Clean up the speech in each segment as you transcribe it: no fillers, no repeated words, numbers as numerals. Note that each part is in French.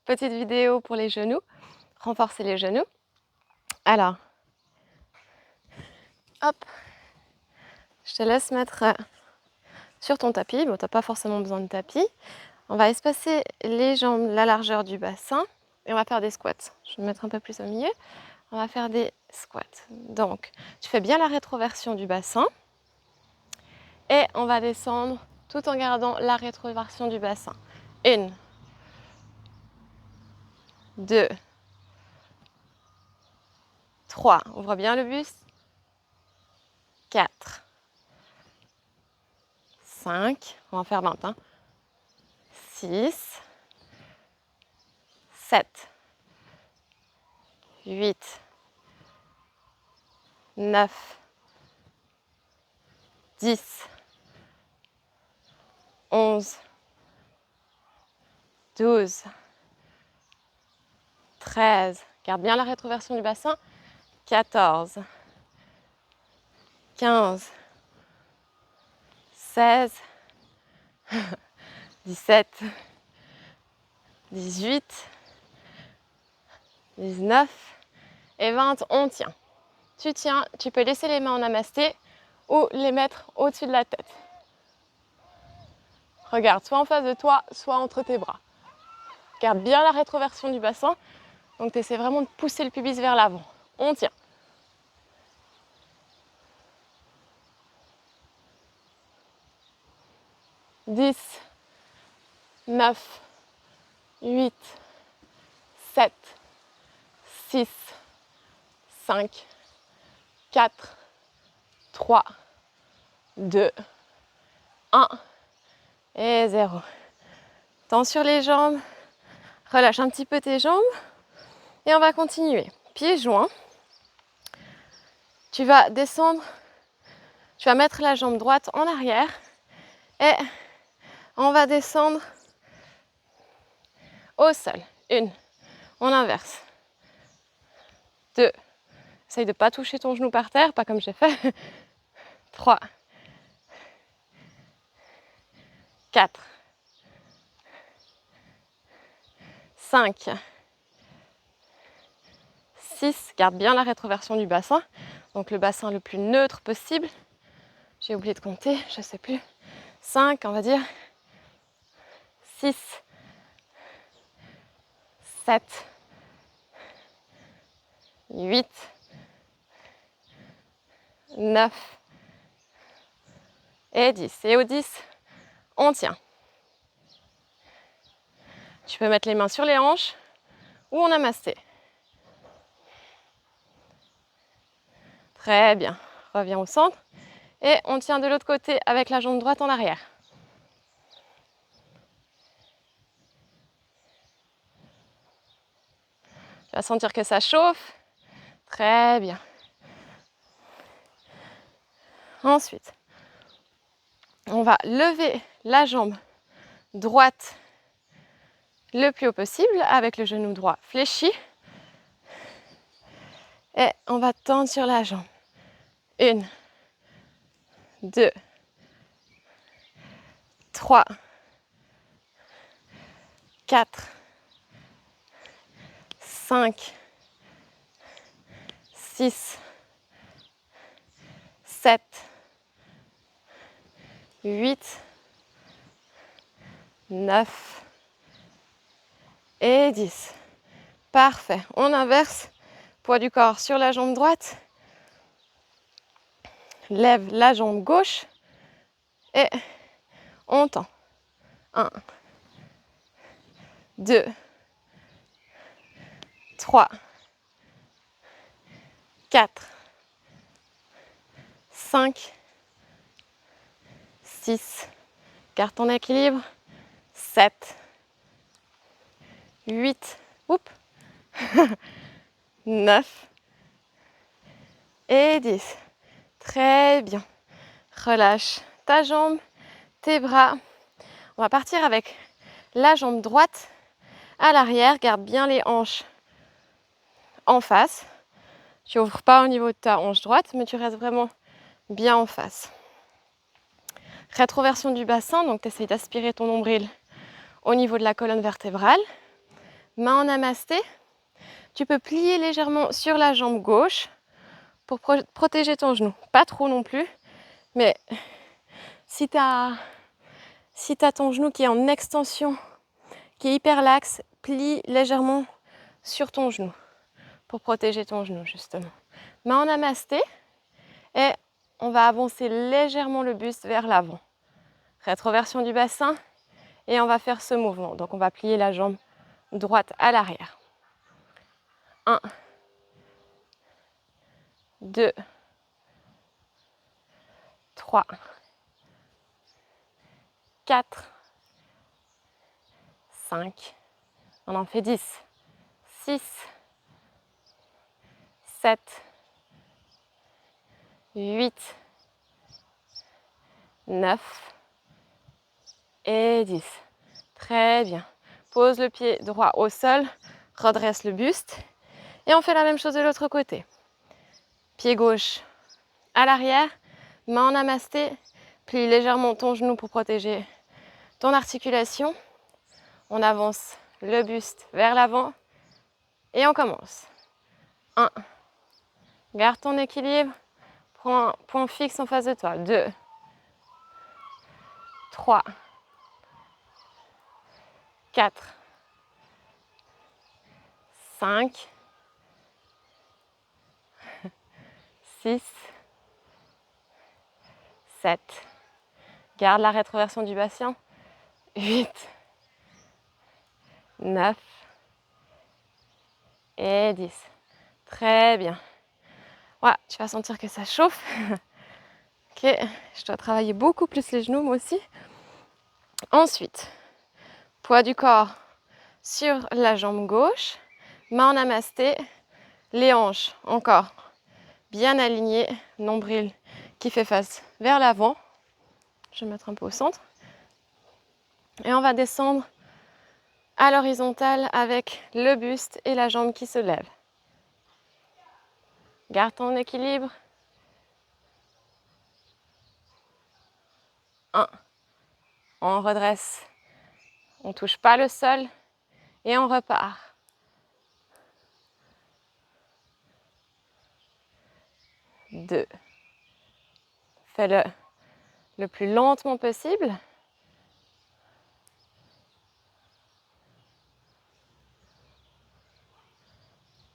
Petite vidéo pour les genoux, renforcer les genoux. Alors, hop, je te laisse mettre sur ton tapis. Bon, tu n'as pas forcément besoin de tapis. On va espacer les jambes, la largeur du bassin et on va faire des squats. Je vais me mettre un peu plus au milieu. On va faire des squats. Donc, tu fais bien la rétroversion du bassin et on va descendre tout en gardant la rétroversion du bassin. 1, 2, 3, ouvre bien le buste. 4, 5, on va en faire 20. 6, 7, 8, 9, 10, 11, 12, 13, garde bien la rétroversion du bassin, 14, 15, 16, 17, 18, 19 et 20, on tient. Tu tiens, tu peux laisser les mains en namasté ou les mettre au-dessus de la tête. Regarde, soit en face de toi, soit entre tes bras. Garde bien la rétroversion du bassin, donc tu essaies vraiment de pousser le pubis vers l'avant. On tient. 10, 9, 8, 7, 6, 5, 4, 3, 2, 1 et 0. Tends sur les jambes, relâche un petit peu tes jambes et on va continuer. Pieds joints, tu vas descendre, tu vas mettre la jambe droite en arrière et on va descendre au sol. 1, on inverse. 2, essaye de ne pas toucher ton genou par terre, pas comme j'ai fait. 3, 4, 5, 6, garde bien la rétroversion du bassin, donc le bassin le plus neutre possible. J'ai oublié de compter, je ne sais plus. 5, on va dire. 6, 7, 8, 9 et 10. Et au 10, on tient. Tu peux mettre les mains sur les hanches ou en namasté. Très bien. Reviens au centre. Et on tient de l'autre côté avec la jambe droite en arrière. Tu vas sentir que ça chauffe. Très bien. Ensuite, on va lever la jambe droite le plus haut possible avec le genou droit fléchi. Et on va tendre sur la jambe. 1, 2, 3, 4, 5, 6, 7, 8, 9 et 10. Parfait. On inverse. Poids du corps sur la jambe droite. Lève la jambe gauche. Et on tend. 1, 2, 3, 4, 5, 6, garde ton équilibre, 7, 8, 9 et 10. Très bien. Relâche ta jambe, tes bras. On va partir avec la jambe droite à l'arrière. Garde bien les hanches en face. Tu n'ouvres pas au niveau de ta hanche droite, mais tu restes vraiment bien en face. Rétroversion du bassin, donc tu essayes d'aspirer ton nombril au niveau de la colonne vertébrale. Main en namasté. Tu peux plier légèrement sur la jambe gauche pour protéger ton genou. Pas trop non plus, mais si tu as ton genou qui est en extension, qui est hyper laxe, plie légèrement sur ton genou pour protéger ton genou justement. Main en namasté et on va avancer légèrement le buste vers l'avant. Rétroversion du bassin et on va faire ce mouvement. Donc on va plier la jambe droite à l'arrière. 1, 2, 3, 4, 5, on en fait 10, 6, 7, 8, 9 et 10. Très bien. Pose le pied droit au sol, redresse le buste et on fait la même chose de l'autre côté. Pied gauche à l'arrière, main en namasté, plie légèrement ton genou pour protéger ton articulation. On avance le buste vers l'avant et on commence. 1, garde ton équilibre, prends un point fixe en face de toi. 2, 3, 4, 5, 6, 7, garde la rétroversion du bassin, 8, 9 et 10. Très bien. Ouais, tu vas sentir que ça chauffe. Ok, je dois travailler beaucoup plus les genoux moi aussi. Ensuite, poids du corps sur la jambe gauche, main en namasté, les hanches encore bien alignées, nombril qui fait face vers l'avant. Je vais mettre un peu au centre. Et on va descendre à l'horizontale avec le buste et la jambe qui se lève. Garde ton équilibre. 1. On redresse. On ne touche pas le sol et on repart. 2. Fais-le le plus lentement possible.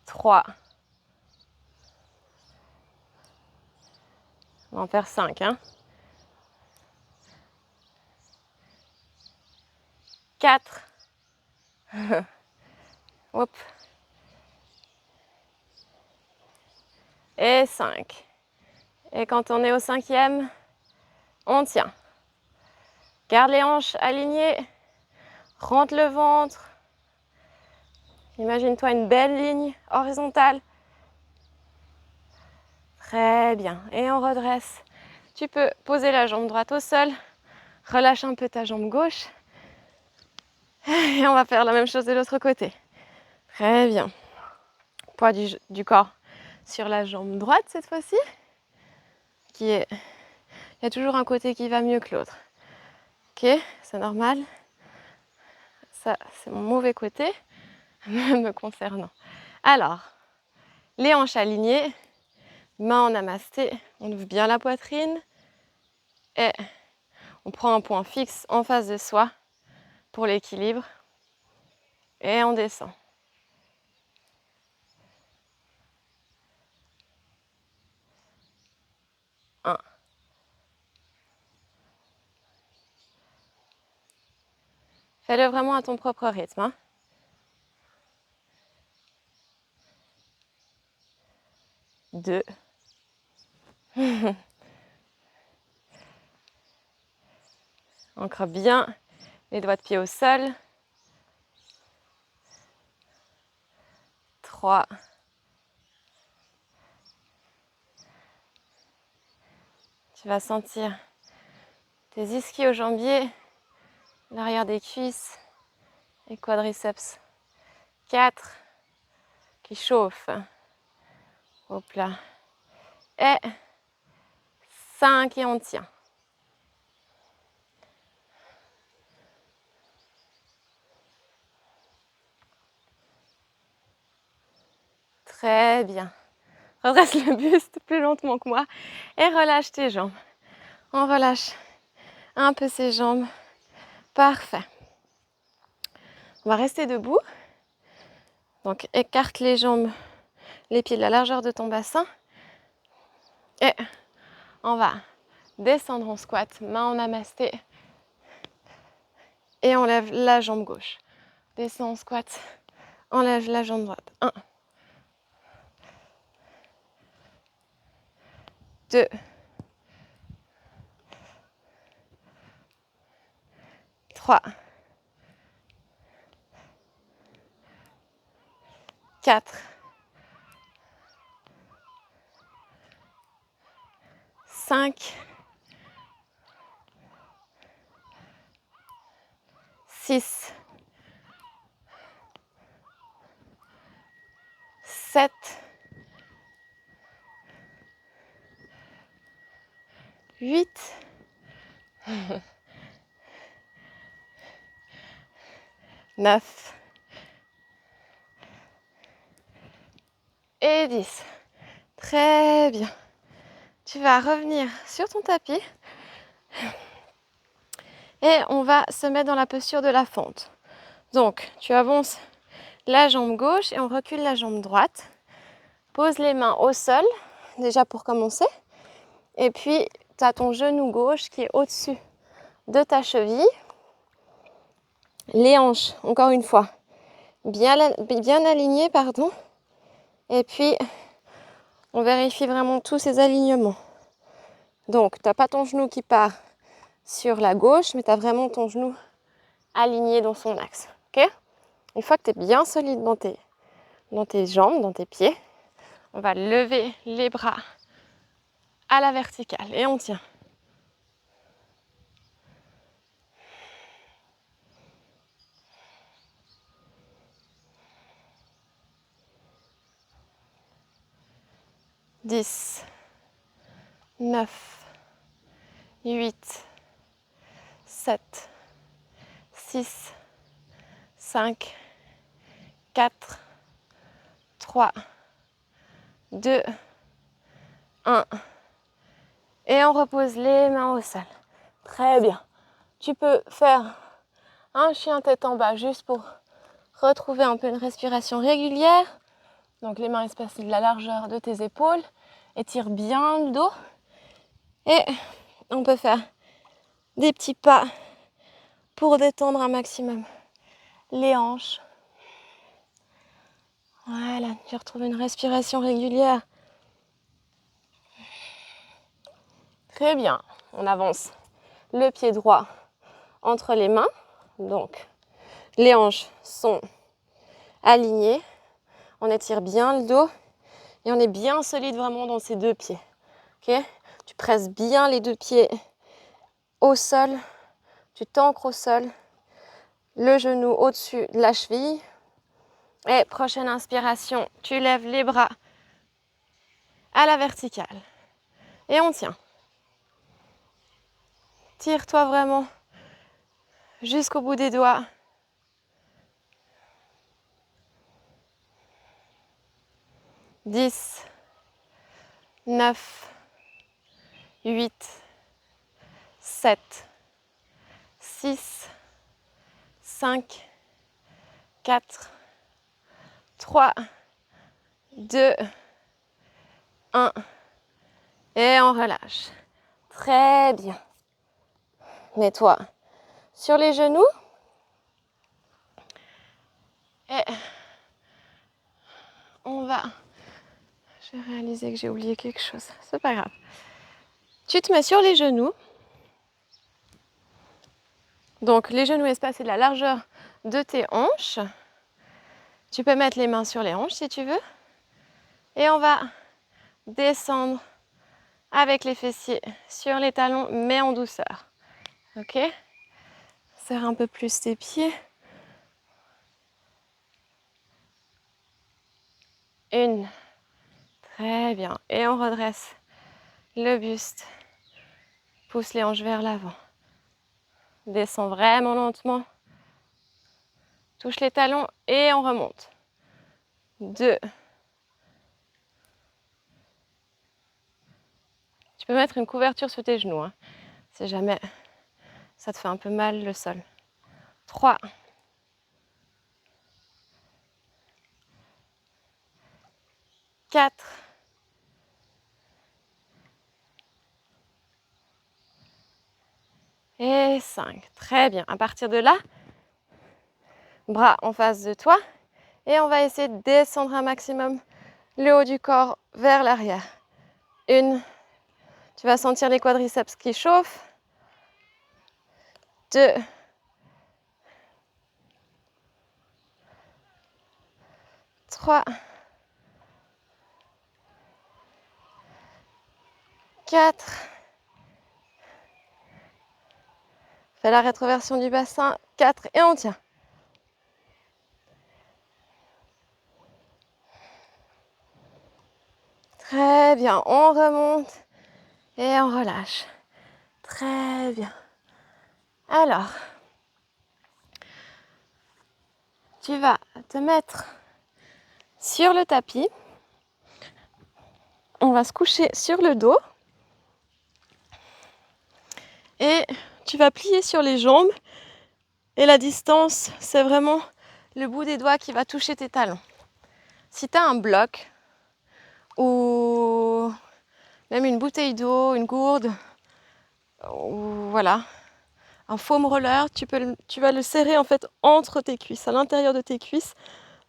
3. On va en faire 5. 4. Hop. Et 5. Et quand on est au 5e, on tient. Garde les hanches alignées. Rentre le ventre. Imagine-toi une belle ligne horizontale. Très bien. Et on redresse. Tu peux poser la jambe droite au sol. Relâche un peu ta jambe gauche. Et on va faire la même chose de l'autre côté. Très bien. Poids du corps sur la jambe droite cette fois-ci. Il y a toujours un côté qui va mieux que l'autre. Ok, c'est normal. Ça, c'est mon mauvais côté me concernant. Alors, les hanches alignées, main en namasté, on ouvre bien la poitrine et on prend un point fixe en face de soi pour l'équilibre et on descend. 1. Fais-le vraiment à ton propre rythme. 2. Ancre bien les doigts de pied au sol. 3. Tu vas sentir tes ischio-jambiers, l'arrière des cuisses et quadriceps. 4. Qui chauffe. Hop là. Et 5 et on tient. Très bien. Redresse le buste plus lentement que moi et relâche tes jambes. On relâche un peu ses jambes. Parfait. On va rester debout. Donc écarte les jambes, les pieds de la largeur de ton bassin. Et on va descendre en squat, main en namasté. Et on lève la jambe gauche. Descends en squat, enlève la jambe droite. 1, 2, 3, 4, 5, 6, 7, 8, 9 et 10. Très bien. Tu vas revenir sur ton tapis et on va se mettre dans la posture de la fente. Donc, tu avances la jambe gauche et on recule la jambe droite. Pose les mains au sol, déjà pour commencer. Et puis, tu as ton genou gauche qui est au-dessus de ta cheville. Les hanches, encore une fois, bien alignées, pardon. Et puis, on vérifie vraiment tous ces alignements. Donc, tu n'as pas ton genou qui part sur la gauche, mais tu as vraiment ton genou aligné dans son axe. Okay? Une fois que tu es bien solide dans tes jambes, dans tes pieds, on va lever les bras à la verticale et on tient. « 10, 9, 8, 7, 6, 5, 4, 3, 2, 1. Et on repose les mains au sol. Très bien. Tu peux faire un chien tête en bas juste pour retrouver un peu une respiration régulière. Donc les mains espacées de la largeur de tes épaules. Étire bien le dos. Et on peut faire des petits pas pour détendre un maximum les hanches. Voilà, tu retrouves une respiration régulière. Très bien. On avance le pied droit entre les mains. Donc, les hanches sont alignées. On étire bien le dos et on est bien solide vraiment dans ces deux pieds. Okay? Tu presses bien les deux pieds au sol. Tu t'ancres au sol. Le genou au-dessus de la cheville. Et prochaine inspiration, tu lèves les bras à la verticale. Et on tient. Tire-toi vraiment jusqu'au bout des doigts. 10, 9, 8, 7, 6, 5, 4, 3, 2, 1. Et on relâche. Très bien. Mets-toi sur les genoux. Et on va... J'ai réalisé que j'ai oublié quelque chose. C'est pas grave. Tu te mets sur les genoux. Donc les genoux espacés de la largeur de tes hanches. Tu peux mettre les mains sur les hanches si tu veux. Et on va descendre avec les fessiers sur les talons, mais en douceur. Ok? Serre un peu plus tes pieds. 1. Très bien. Et on redresse le buste. Pousse les hanches vers l'avant. Descends vraiment lentement. Touche les talons et on remonte. 2, Tu peux mettre une couverture sur tes genoux, hein, si jamais ça te fait un peu mal le sol. 3, 4, et 5. Très bien. À partir de là, bras en face de toi. Et on va essayer de descendre un maximum le haut du corps vers l'arrière. 1, tu vas sentir les quadriceps qui chauffent. 2, 3, 4. Fais la rétroversion du bassin. 4 et on tient. Très bien, on remonte et on relâche. Très bien. Alors, tu vas te mettre sur le tapis. On va se coucher sur le dos. Et tu vas plier sur les jambes. Et la distance, c'est vraiment le bout des doigts qui va toucher tes talons. Si tu as un bloc ou même une bouteille d'eau, une gourde, ou voilà, un foam roller, tu vas le serrer en fait entre tes cuisses, à l'intérieur de tes cuisses,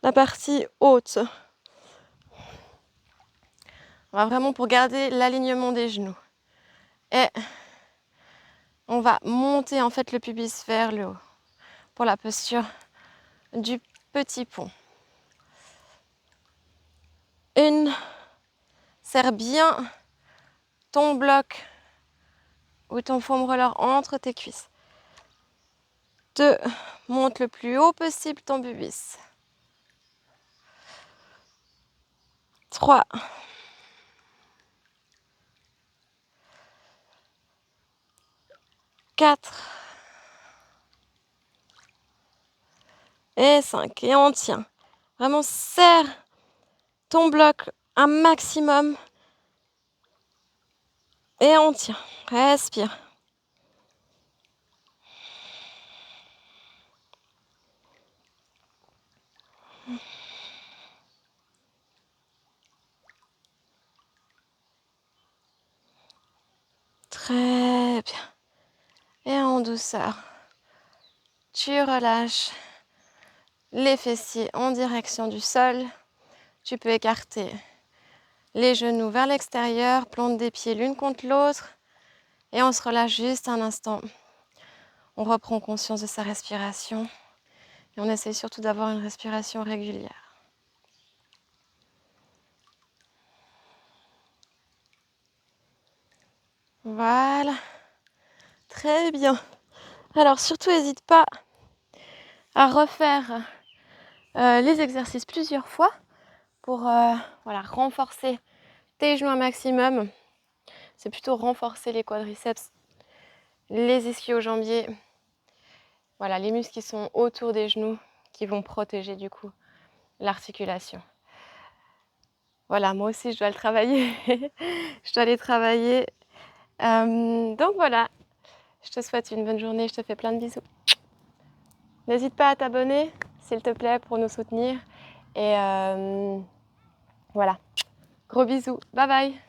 la partie haute. On va vraiment pour garder l'alignement des genoux. Et on va monter en fait le pubis vers le haut pour la posture du petit pont. 1, serre bien ton bloc ou ton foam roller entre tes cuisses. 2, monte le plus haut possible ton pubis. 3, 4 et 5. Et on tient. Vraiment serre ton bloc un maximum. Et on tient. Respire. Très bien. Et en douceur, tu relâches les fessiers en direction du sol. Tu peux écarter les genoux vers l'extérieur, plante des pieds l'une contre l'autre. Et on se relâche juste un instant. On reprend conscience de sa respiration. Et on essaye surtout d'avoir une respiration régulière. Voilà. Très bien. Alors surtout, n'hésite pas à refaire les exercices plusieurs fois pour voilà, renforcer tes genoux un maximum. C'est plutôt renforcer les quadriceps, les ischio-jambiers, voilà, les muscles qui sont autour des genoux qui vont protéger du coup l'articulation. Voilà, moi aussi je dois le travailler, je dois les travailler. Donc voilà, je te souhaite une bonne journée, je te fais plein de bisous. N'hésite pas à t'abonner, s'il te plaît, pour nous soutenir. Et voilà, gros bisous, bye bye.